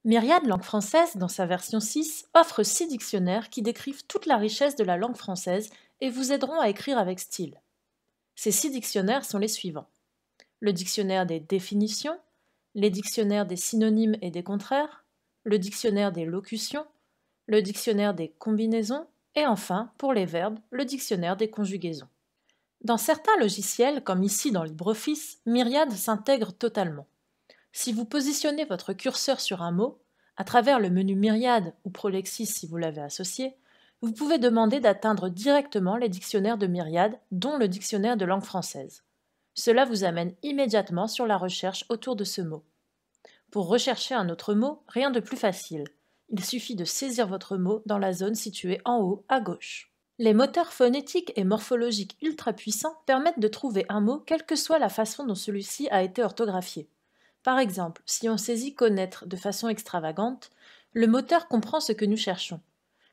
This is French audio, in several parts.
Myriad Langue Française, dans sa version 6, offre 6 dictionnaires qui décrivent toute la richesse de la langue française et vous aideront à écrire avec style. Ces 6 dictionnaires sont les suivants. Le dictionnaire des définitions, les dictionnaires des synonymes et des contraires, le dictionnaire des locutions, le dictionnaire des combinaisons et enfin, pour les verbes, le dictionnaire des conjugaisons. Dans certains logiciels, comme ici dans LibreOffice, Myriad s'intègre totalement. Si vous positionnez votre curseur sur un mot, à travers le menu Myriad ou Prolexis si vous l'avez associé, vous pouvez demander d'atteindre directement les dictionnaires de Myriad, dont le dictionnaire de langue française. Cela vous amène immédiatement sur la recherche autour de ce mot. Pour rechercher un autre mot, rien de plus facile. Il suffit de saisir votre mot dans la zone située en haut à gauche. Les moteurs phonétiques et morphologiques ultra puissants permettent de trouver un mot quelle que soit la façon dont celui-ci a été orthographié. Par exemple, si on saisit connaître de façon extravagante, le moteur comprend ce que nous cherchons.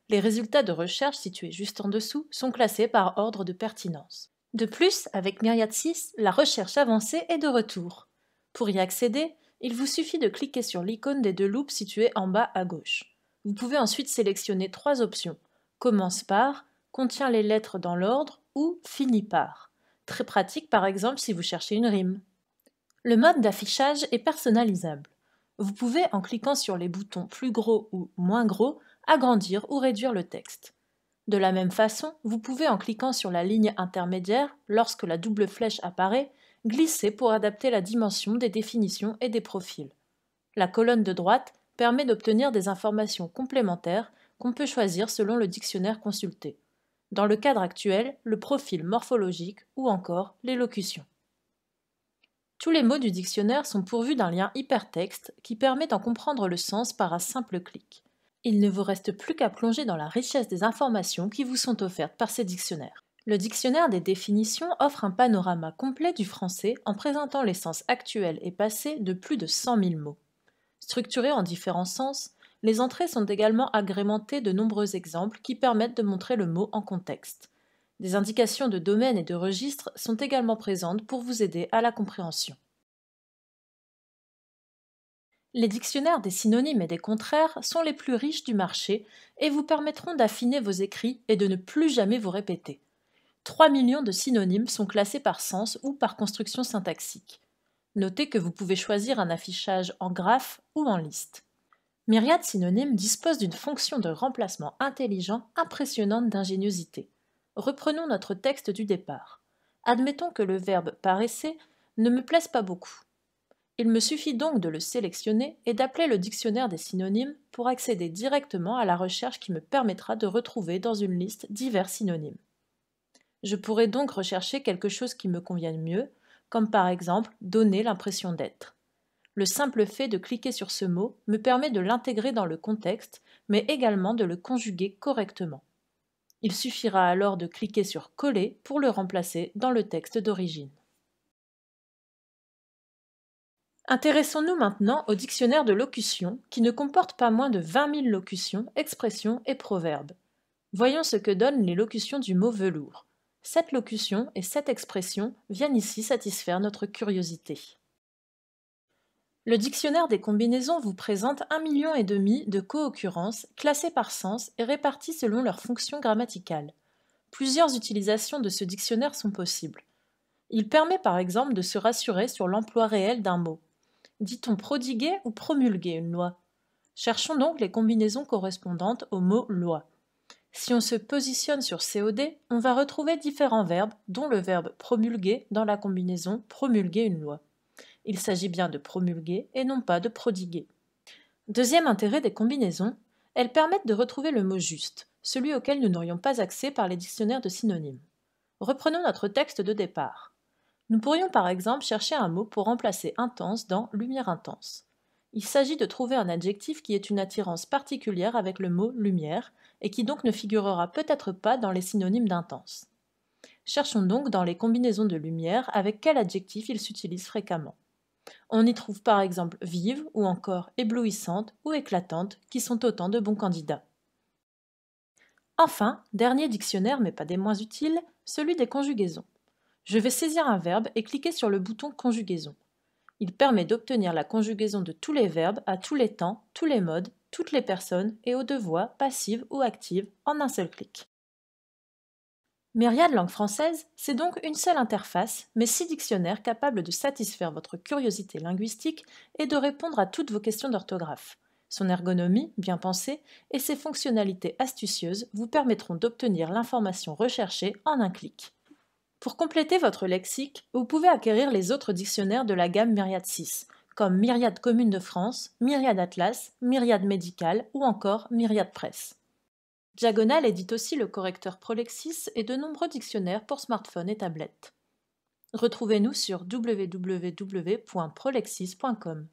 Les résultats de recherche situés juste en dessous sont classés par ordre de pertinence. De plus, avec Myriad 6, la recherche avancée est de retour. Pour y accéder, il vous suffit de cliquer sur l'icône des deux loupes situées en bas à gauche. Vous pouvez ensuite sélectionner 3 options. Commence par, contient les lettres dans l'ordre ou finit par. Très pratique par exemple si vous cherchez une rime. Le mode d'affichage est personnalisable. Vous pouvez, en cliquant sur les boutons plus gros ou moins gros, agrandir ou réduire le texte. De la même façon, vous pouvez, en cliquant sur la ligne intermédiaire, lorsque la double flèche apparaît, glisser pour adapter la dimension des définitions et des profils. La colonne de droite permet d'obtenir des informations complémentaires qu'on peut choisir selon le dictionnaire consulté. Dans le cadre actuel, le profil morphologique ou encore l'élocution. Tous les mots du dictionnaire sont pourvus d'un lien hypertexte qui permet d'en comprendre le sens par un simple clic. Il ne vous reste plus qu'à plonger dans la richesse des informations qui vous sont offertes par ces dictionnaires. Le dictionnaire des définitions offre un panorama complet du français en présentant les sens actuels et passés de plus de 100 000 mots. Structurés en différents sens, les entrées sont également agrémentées de nombreux exemples qui permettent de montrer le mot en contexte. Des indications de domaine et de registre sont également présentes pour vous aider à la compréhension. Les dictionnaires des synonymes et des contraires sont les plus riches du marché et vous permettront d'affiner vos écrits et de ne plus jamais vous répéter. 3 millions de synonymes sont classés par sens ou par construction syntaxique. Notez que vous pouvez choisir un affichage en graphe ou en liste. Myriad Synonymes dispose d'une fonction de remplacement intelligent impressionnante d'ingéniosité. Reprenons notre texte du départ. Admettons que le verbe paraisser ne me plaise pas beaucoup. Il me suffit donc de le sélectionner et d'appeler le dictionnaire des synonymes pour accéder directement à la recherche qui me permettra de retrouver dans une liste divers synonymes. Je pourrais donc rechercher quelque chose qui me convienne mieux, comme par exemple donner l'impression d'être. Le simple fait de cliquer sur ce mot me permet de l'intégrer dans le contexte, mais également de le conjuguer correctement. Il suffira alors de cliquer sur Coller pour le remplacer dans le texte d'origine. Intéressons-nous maintenant au dictionnaire de locution qui ne comporte pas moins de 20 000 locutions, expressions et proverbes. Voyons ce que donnent les locutions du mot velours. 7 locutions et 7 expressions viennent ici satisfaire notre curiosité. Le dictionnaire des combinaisons vous présente 1,5 million de co-occurrences classées par sens et réparties selon leur fonction grammaticale. Plusieurs utilisations de ce dictionnaire sont possibles. Il permet par exemple de se rassurer sur l'emploi réel d'un mot. Dit-on prodiguer ou promulguer une loi? Cherchons donc les combinaisons correspondantes au mot loi. Si on se positionne sur COD, on va retrouver différents verbes, dont le verbe promulguer dans la combinaison promulguer une loi. Il s'agit bien de promulguer et non pas de prodiguer. Deuxième intérêt des combinaisons, elles permettent de retrouver le mot juste, celui auquel nous n'aurions pas accès par les dictionnaires de synonymes. Reprenons notre texte de départ. Nous pourrions par exemple chercher un mot pour remplacer intense dans lumière intense. Il s'agit de trouver un adjectif qui ait une attirance particulière avec le mot lumière et qui donc ne figurera peut-être pas dans les synonymes d'intense. Cherchons donc dans les combinaisons de lumière avec quel adjectif il s'utilise fréquemment. On y trouve par exemple vive ou encore éblouissante ou éclatante qui sont autant de bons candidats. Enfin, dernier dictionnaire mais pas des moins utiles, celui des conjugaisons. Je vais saisir un verbe et cliquer sur le bouton conjugaison. Il permet d'obtenir la conjugaison de tous les verbes à tous les temps, tous les modes, toutes les personnes et aux deux voix, passives ou actives, en un seul clic. Myriad Langue Française, c'est donc une seule interface, mais 6 dictionnaires capables de satisfaire votre curiosité linguistique et de répondre à toutes vos questions d'orthographe. Son ergonomie, bien pensée, et ses fonctionnalités astucieuses vous permettront d'obtenir l'information recherchée en un clic. Pour compléter votre lexique, vous pouvez acquérir les autres dictionnaires de la gamme Myriad 6, comme Myriad Commune de France, Myriad Atlas, Myriad Médical ou encore Myriad Presse. Diagonal édite aussi le correcteur Prolexis et de nombreux dictionnaires pour smartphones et tablettes. Retrouvez-nous sur www.prolexis.com.